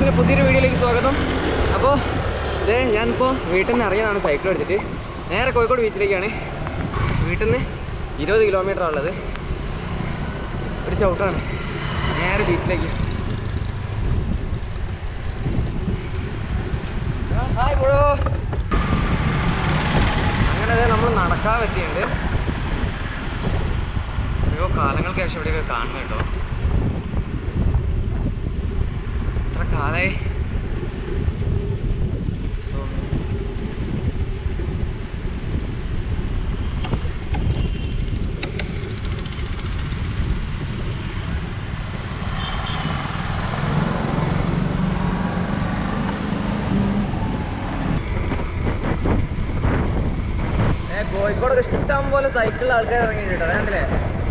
വ്ളോഗ്സിൻ്റെ പുതിയൊരു വീഡിയോയിലേക്ക് സ്വാഗതം. അപ്പോൾ ഇതേ ഞാനിപ്പോൾ വീട്ടിൽ നിന്ന് ഇറങ്ങിയതാണ് സൈക്കിൾ എടുത്തിട്ട് നേരെ കോഴിക്കോട് ബീച്ചിലേക്കാണ്. വീട്ടിൽ നിന്ന് 20 കിലോമീറ്റർ ഉള്ളത്. ഒരു ചവിട്ടാണ് നേരെ ബീച്ചിലേക്ക്. Hi bro. അങ്ങനെ നമ്മൾ നടക്കാൻ പറ്റിയുണ്ട്. എത്രയോ കാലങ്ങൾക്ക് ശേഷം ഇവിടെയൊക്കെ കാണുന്നു കേട്ടോ. എത്ര കാലമായി. കോഴിക്കോടൊക്കെ ഇഷ്ടം പോലെ സൈക്കിളിൽ ആൾക്കാർ ഇറങ്ങിയിട്ടോ. വേണ്ടല്ലേ,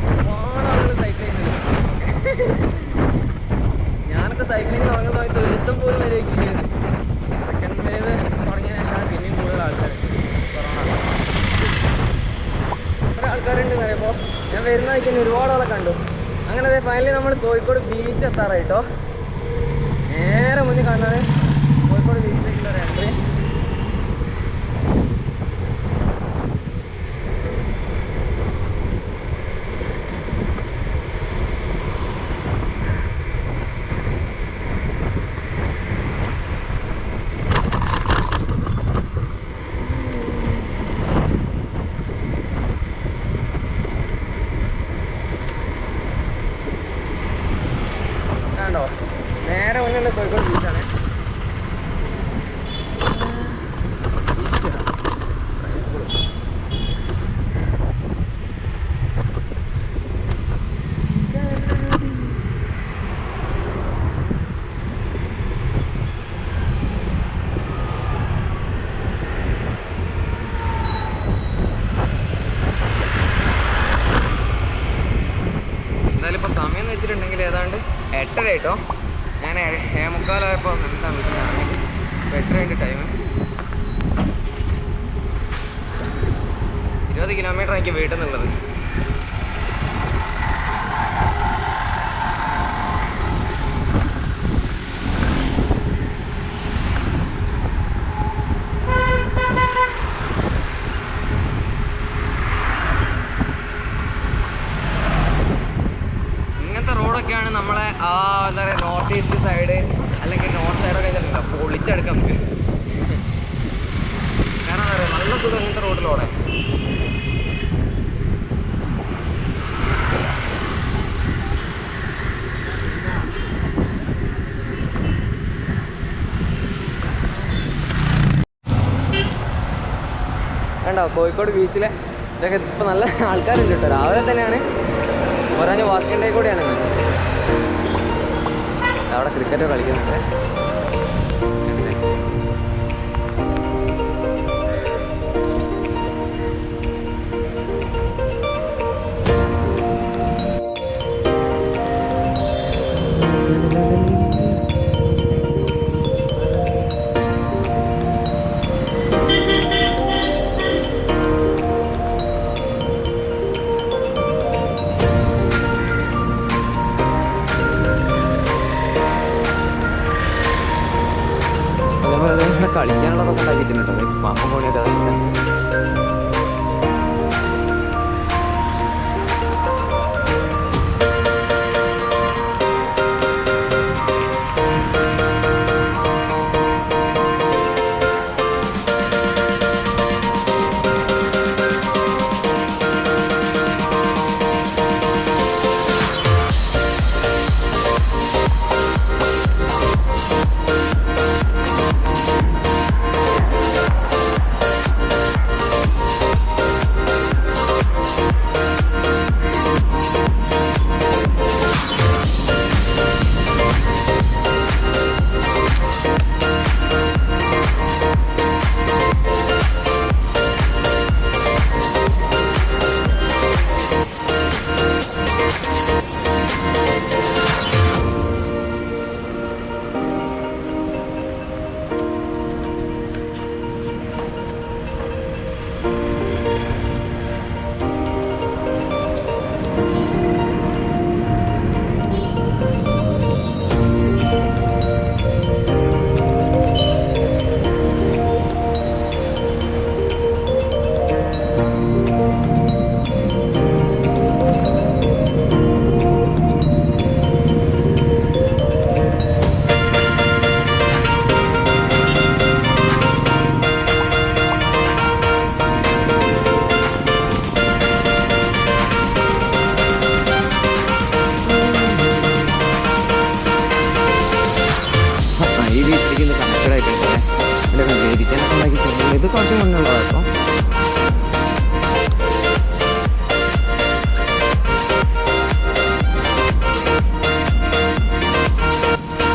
ഒരുപാട് ആളുകൾ സൈക്കിൾ ചെയ്യുന്നുണ്ട്. ഞാനൊക്കെ സൈക്ലിങ് തുടങ്ങുന്ന സമയത്ത് ഒരുത്തം പോലും വരേക്കില്ലായിരുന്നു. ഈ സെക്കൻഡ് വേവ് തുടങ്ങിയ ശേഷമാണ് പിന്നെയും കൂടുതൽ ആൾക്കാർ. കൊറോണ എത്ര ആൾക്കാരുണ്ട് പറയുമ്പോൾ ഞാൻ വരുന്നതൊക്കെ ഒരുപാട് ആളെ കണ്ടു. അങ്ങനെ ഫൈനലി നമ്മൾ കോഴിക്കോട് ബീച്ച് എത്താറായിട്ടോ. നേരെ മുന്നിൽ കാണുന്നത് കോഴിക്കോട് ബീച്ചിലേക്കുള്ള ഒരു എൻട്രി. നേരെ മുന്നിലുള്ള കോഴിക്കോട് ബീച്ചാണ്. എന്തായാലും ഇപ്പോൾ സമയം എന്ന് വെച്ചിട്ടുണ്ടെങ്കിൽ ഏതാണ്ട് 8:30 കേട്ടോ. ഞാൻ 7:45 എന്താ വീട്ടിലാണെങ്കിൽ ഇപ്പോൾ 8:30 ടൈം. 20 കിലോമീറ്റർ എനിക്ക് വീട്ടിൽ നിന്നുള്ളത്. റോഡൊക്കെയാണ് നമ്മളെ എന്താ പറയുക നോർത്ത് ഈസ്റ്റ് സൈഡ് അല്ലെങ്കിൽ നോർത്ത് സൈഡൊക്കെ കഴിഞ്ഞിട്ടുണ്ടോ പൊളിച്ചെടുക്കാം നമുക്ക്. കാരണം എന്താ പറയുക നല്ല സുഖം ഇങ്ങനത്തെ റോഡിലൂടെ. കണ്ടോ കോഴിക്കോട് ബീച്ചിലെ ഇതൊക്കെ ഇപ്പം നല്ല ആൾക്കാരുണ്ട് കേട്ടോ. രാവിലെ തന്നെയാണ്. ഒരാഞ്ഞ വാക്കിംഗ് ഡേ കൂടിയാണ്. അവിടെ ക്രിക്കറ്റ് കളിക്കുന്നുണ്ട്. ഇത് കുറച്ച് മുന്നുള്ളതാ കേട്ടോ.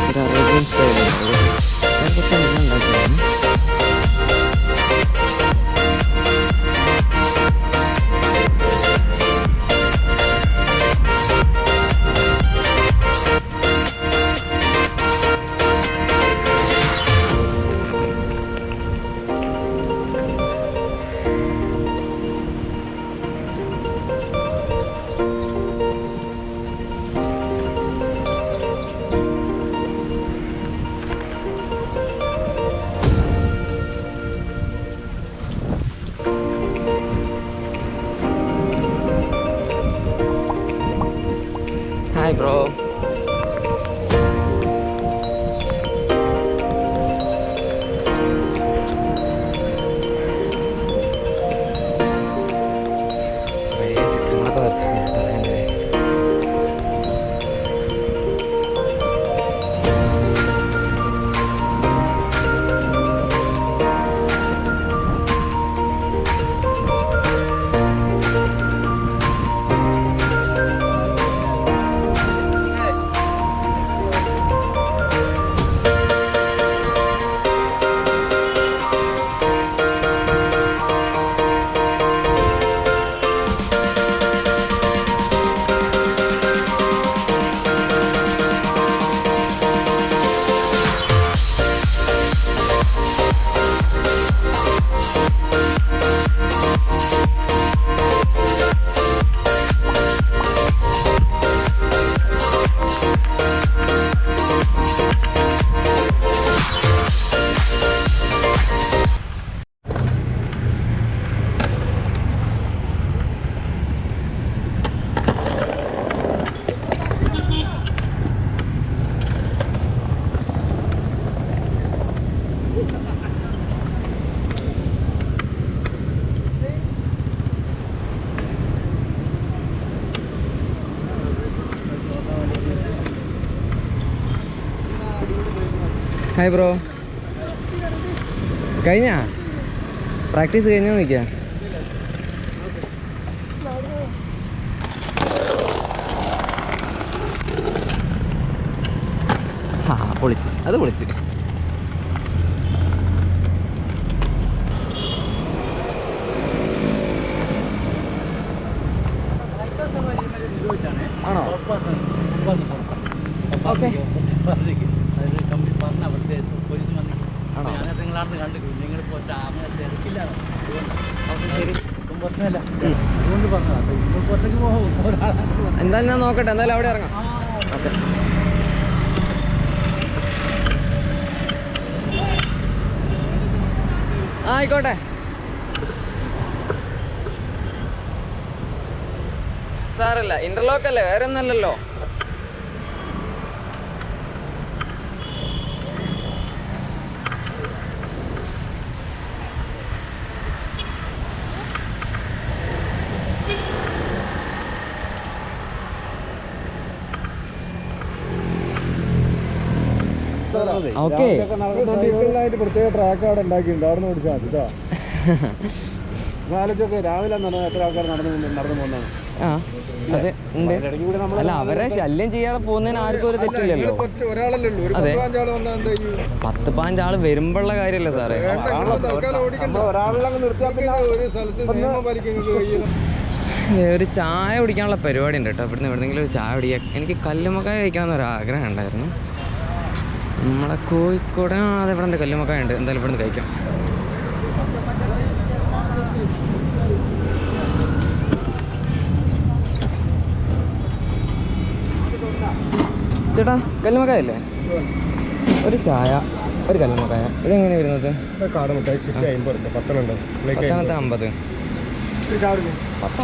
ഒരു അറേബ്യൻ സ്റ്റൈലാണ് കുറച്ച് മുന്നുണ്ടാക്കിയതാണ്. Hi bro. Hi bro. കഴിഞ്ഞാ പ്രാക്ടീസ് കഴിഞ്ഞോ നിൽക്കുക? ആ പൊളിച്ച്, അത് പൊളിച്ച്. ആണോ? ഓക്കെ. എന്തായാലും ഞാൻ നോക്കട്ടെ, എന്തായാലും അവിടെ ഇറങ്ങാം. ഓക്കെ. ആയിക്കോട്ടെ. സാറല്ല, ഇന്റർലോക്ക് അല്ലേ, വേറെ ഒന്നല്ലല്ലോ. ഓക്കെ. പ്രത്യേക ട്രാക്ക് അവിടെ ഉണ്ടാക്കിയിട്ടുണ്ട്, അവിടെ നിന്ന് ഓടിച്ചാൽ മതി കേട്ടോ. ആലോചിച്ചൊക്കെ രാവിലെ എത്ര ആൾക്കാർ നടന്നു പോകുന്നതാണ്. ആ അതെ ഉണ്ട്. അല്ല, അവരെ ശല്യം ചെയ്യാതെ പോകുന്നതിന് ആർക്കും ഒരു തെറ്റില്ലല്ലോ. അതെ, 10-15 ആള് വരുമ്പോഴുള്ള കാര്യമല്ലേ സാറേ. ഒരു ചായ കുടിക്കാനുള്ള പരിപാടി ഉണ്ട് കേട്ടോ. ഇവിടുന്ന് എവിടെന്നെങ്കിലും ഒരു ചായ കുടിക്കാൻ. എനിക്ക് കല്ലുമ്മക്കായ കഴിക്കണമെന്നൊരു ആഗ്രഹം ഉണ്ടായിരുന്നു. നമ്മളെ കോഴിക്കോട് അത് ഇവിടെ ഉണ്ട്, കല്ലുമ്മക്കായ ഉണ്ട്. എന്തായാലും ഇവിടുന്ന് കഴിക്കാം. ചേട്ടാ, കല്ലുമ്മക്കായല്ലേ? ഒരു ചായ, ഒരു കല്ലുമ്മക്കായ. ഇതെങ്ങനെയാണ് വരുന്നത്? 50. 10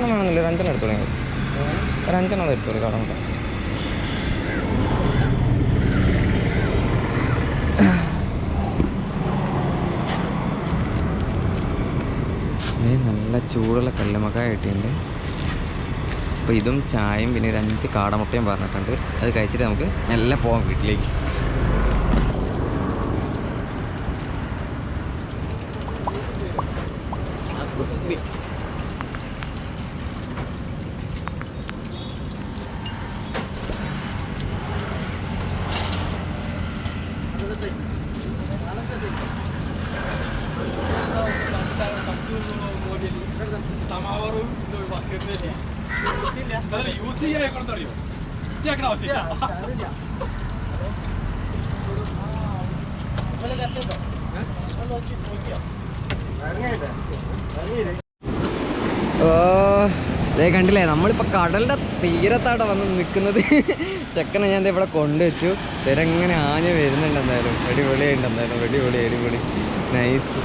വേണമെന്നില്ല, ഒരു 5 എടുത്തോളൂ. ഒരു 5 എടുത്തോളൂ കാടമുട്ടായ. നല്ല ചൂടുള്ള കല്ലുമ്മക്കായ കിട്ടിയിട്ടുണ്ട്. അപ്പോൾ ഇതും ചായയും പിന്നെ ഒരു 5 കാടമുട്ടയും പറഞ്ഞിട്ടുണ്ട്. അത് കഴിച്ചിട്ട് നമുക്ക് എല്ലാം പോകാം വീട്ടിലേക്ക്. അതേ കണ്ടില്ലേ, നമ്മളിപ്പോൾ കടലിൻ്റെ തീരത്താട്ടോ വന്ന് നിൽക്കുന്നത്. ചെക്കനെ ഞാൻ ഇവിടെ കൊണ്ടുവച്ചു. തിരങ്ങനെ ആഞ്ഞ് വരുന്നുണ്ട്. എന്തായാലും അടിപൊളിയായിട്ട്, എന്തായാലും അടിപൊളി നൈസ്.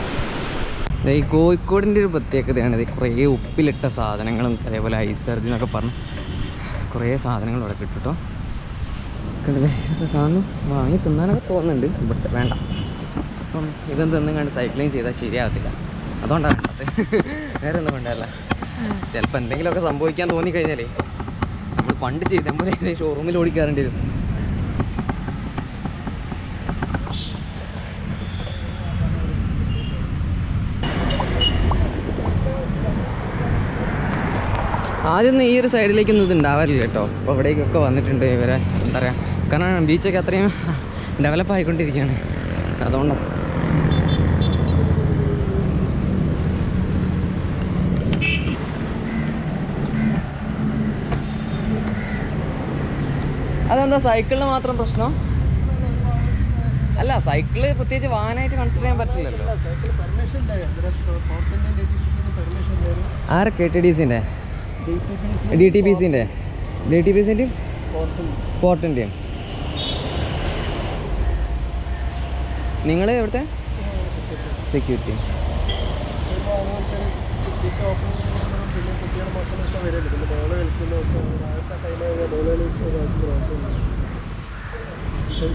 ഈ കോഴിക്കോടിൻ്റെ ഒരു പ്രത്യേകതയാണിത്. കുറേ ഉപ്പിലിട്ട സാധനങ്ങളും അതേപോലെ ഐസർജി എന്നൊക്കെ പറഞ്ഞ് കുറേ സാധനങ്ങൾ ഇവിടെ കിട്ടും കേട്ടോ. കണ്ടില്ലേ, കാണുന്നു. വാങ്ങി തിന്നാനൊക്കെ തോന്നുന്നുണ്ട്, ബട്ട് വേണ്ട. അപ്പം ഇതൊന്നും തിന്നും കണ്ട് സൈക്ലിങ് ചെയ്താൽ ശരിയാകത്തില്ല. അതുകൊണ്ടാണ് വേണ്ടത്, വേറെ ഒന്നും വേണ്ടല്ല. ചിലപ്പോൾ എന്തെങ്കിലുമൊക്കെ സംഭവിക്കാൻ തോന്നിക്കഴിഞ്ഞാലേ നമ്മൾ പണ്ട് ചെയ്ത പോലെ ഷോറൂമിൽ ഓടിക്കാറേണ്ടി വരും. ആദ്യമൊന്നും ഈ ഒരു സൈഡിലേക്കൊന്നും ഇത് ഉണ്ടാവാറില്ല കേട്ടോ. അപ്പോൾ ഇവിടേക്കൊക്കെ വന്നിട്ടുണ്ട് ഇവരെ, എന്താ പറയുക, കാരണം ബീച്ചൊക്കെ അത്രയും ഡെവലപ്പ് ആയിക്കൊണ്ടിരിക്കുകയാണ്. അതുകൊണ്ടാണ്. അതെന്താ സൈക്കിളിന് മാത്രം പ്രശ്നം? അല്ല, സൈക്കിള് പ്രത്യേകിച്ച് വാഹനമായിട്ട് കൺസിഡർ ചെയ്യാൻ പറ്റില്ലല്ലോ. ആരൊക്കെ KTDCൻ്റെ DTPCൻ്റെ പോർട്ടിൻ്റെയും? നിങ്ങൾ എവിടുത്തെ സെക്യൂരിറ്റി?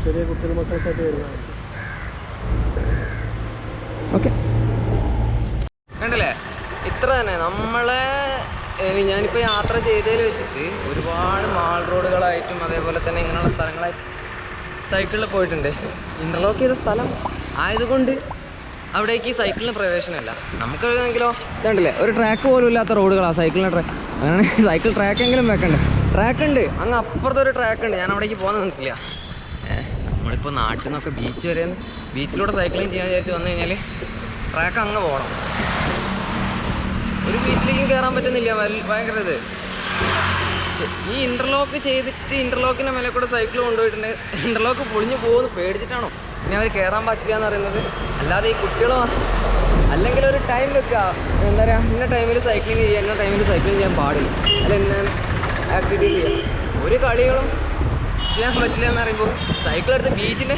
ചെറിയ കുട്ടികൾ മക്കൾക്കായിട്ട് വരുന്നതാണ്. ഓക്കെ, കണ്ടില്ലേ, ഇത്ര തന്നെ. നമ്മളെ ഞാനിപ്പോൾ യാത്ര ചെയ്തതിൽ വെച്ചിട്ട് ഒരുപാട് മാൾ റോഡുകളായിട്ടും അതേപോലെ തന്നെ ഇങ്ങനെയുള്ള സ്ഥലങ്ങളായിട്ട് സൈക്കിളിൽ പോയിട്ടുണ്ട്. ഇൻ്റർലോക്ക് ചെയ്ത സ്ഥലം ആയതുകൊണ്ട് അവിടേക്ക് ഈ സൈക്കിളിന് പ്രവേശനമില്ല. നമുക്കെങ്കിലോ ഇതുണ്ടല്ലേ, ഒരു ട്രാക്ക് പോലും ഇല്ലാത്ത റോഡുകളാണ് സൈക്കിളിൻ്റെ ട്രാക്ക്. അങ്ങനെ സൈക്കിൾ ട്രാക്കെങ്കിലും വെക്കണ്ടേ? ട്രാക്കുണ്ട്, അങ്ങ് അപ്പുറത്തെ ഒരു ട്രാക്കുണ്ട്. ഞാൻ അവിടേക്ക് പോകാൻ നിന്നിട്ടില്ല. നമ്മളിപ്പോൾ നാട്ടിൽ നിന്നൊക്കെ ബീച്ച് വരെ ബീച്ചിലൂടെ സൈക്ലിങ് ചെയ്യാൻ വിചാരിച്ച് വന്നു കഴിഞ്ഞാൽ ട്രാക്ക് അങ്ങ് പോകണം. ഒരു ബീച്ചിലേക്കും കയറാൻ പറ്റുന്നില്ല, ഭയങ്കര ഇത്. ഈ ഇൻ്റർലോക്ക് ചെയ്തിട്ട് ഇൻ്റർലോക്കിൻ്റെ മേലെ കൂടെ സൈക്കിൾ കൊണ്ടുപോയിട്ടുണ്ട്. ഇൻ്റർലോക്ക് പൊളിഞ്ഞു പോകുമെന്ന് പേടിച്ചിട്ടാണോ ഇനി അവർ കയറാൻ പറ്റില്ല എന്ന് പറയുന്നത്? അല്ലാതെ ഈ കുട്ടികൾ അല്ലെങ്കിൽ ഒരു ടൈം വെക്കുക, എന്താ പറയുക, ഇന്ന ടൈമിൽ സൈക്ലിങ് ചെയ്യുക, ഇന്ന ടൈമിൽ സൈക്ലിങ് ചെയ്യാൻ പാടില്ല, അല്ല ഇന്ന ആക്ടിവിറ്റീസ് ചെയ്യാം. ഒരു കളികളും ചെയ്യാൻ പറ്റില്ല എന്ന് പറയുമ്പോൾ സൈക്കിൾ എടുത്ത് ബീച്ചിൻ്റെ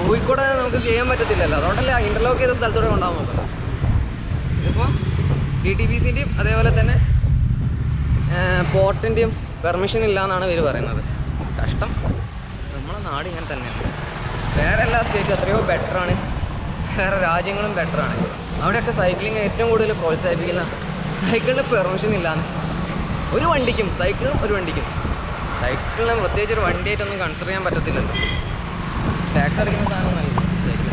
കോഴിക്കോടെ നമുക്ക് ചെയ്യാൻ പറ്റത്തില്ലല്ലോ. അതുകൊണ്ടല്ലേ ഇൻ്റർലോക്ക് ചെയ്ത സ്ഥലത്തൂടെ കൊണ്ടുപോകാൻ നോക്കുന്നത്. ഇതിപ്പോൾ DTPCൻ്റെയും അതേപോലെ തന്നെ പോർട്ടിൻ്റെയും പെർമിഷൻ ഇല്ല എന്നാണ് ഇവർ പറയുന്നത്. കഷ്ടം, നമ്മളെ നാട് ഇങ്ങനെ തന്നെയാണ്. വേറെ എല്ലാ സ്റ്റേറ്റും എത്രയോ ബെറ്ററാണ്, വേറെ രാജ്യങ്ങളും ബെറ്ററാണ്. അവിടെയൊക്കെ സൈക്ലിങ് ഏറ്റവും കൂടുതൽ പ്രോത്സാഹിപ്പിക്കുന്ന സൈക്കിളിന് പെർമിഷൻ ഇല്ലാന്ന്. ഒരു വണ്ടിക്കും സൈക്കിളും സൈക്കിളിന് പ്രത്യേകിച്ച് ഒരു വണ്ടിയായിട്ടൊന്നും കൺസിഡർ ചെയ്യാൻ പറ്റത്തില്ലല്ലോ. ടാക്സ് അടിക്കുന്ന സാധനം നല്ല സൈക്കിൾ.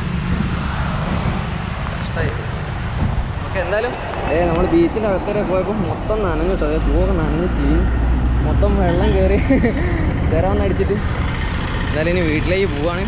കഷ്ടമായി. ഓക്കെ, എന്തായാലും നമ്മൾ ബീച്ചിൻ്റെ അകത്തേക്ക് പോയപ്പോൾ മൊത്തം നനഞ്ഞു കേട്ടോ. അതേ പൂവൊക്കെ നനഞ്ഞ് ചീഞ്ഞ് മൊത്തം വെള്ളം കയറി തരാമെന്ന് അടിച്ചിട്ട് എന്തായാലും ഇനി വീട്ടിലേക്ക് പോവാണ്.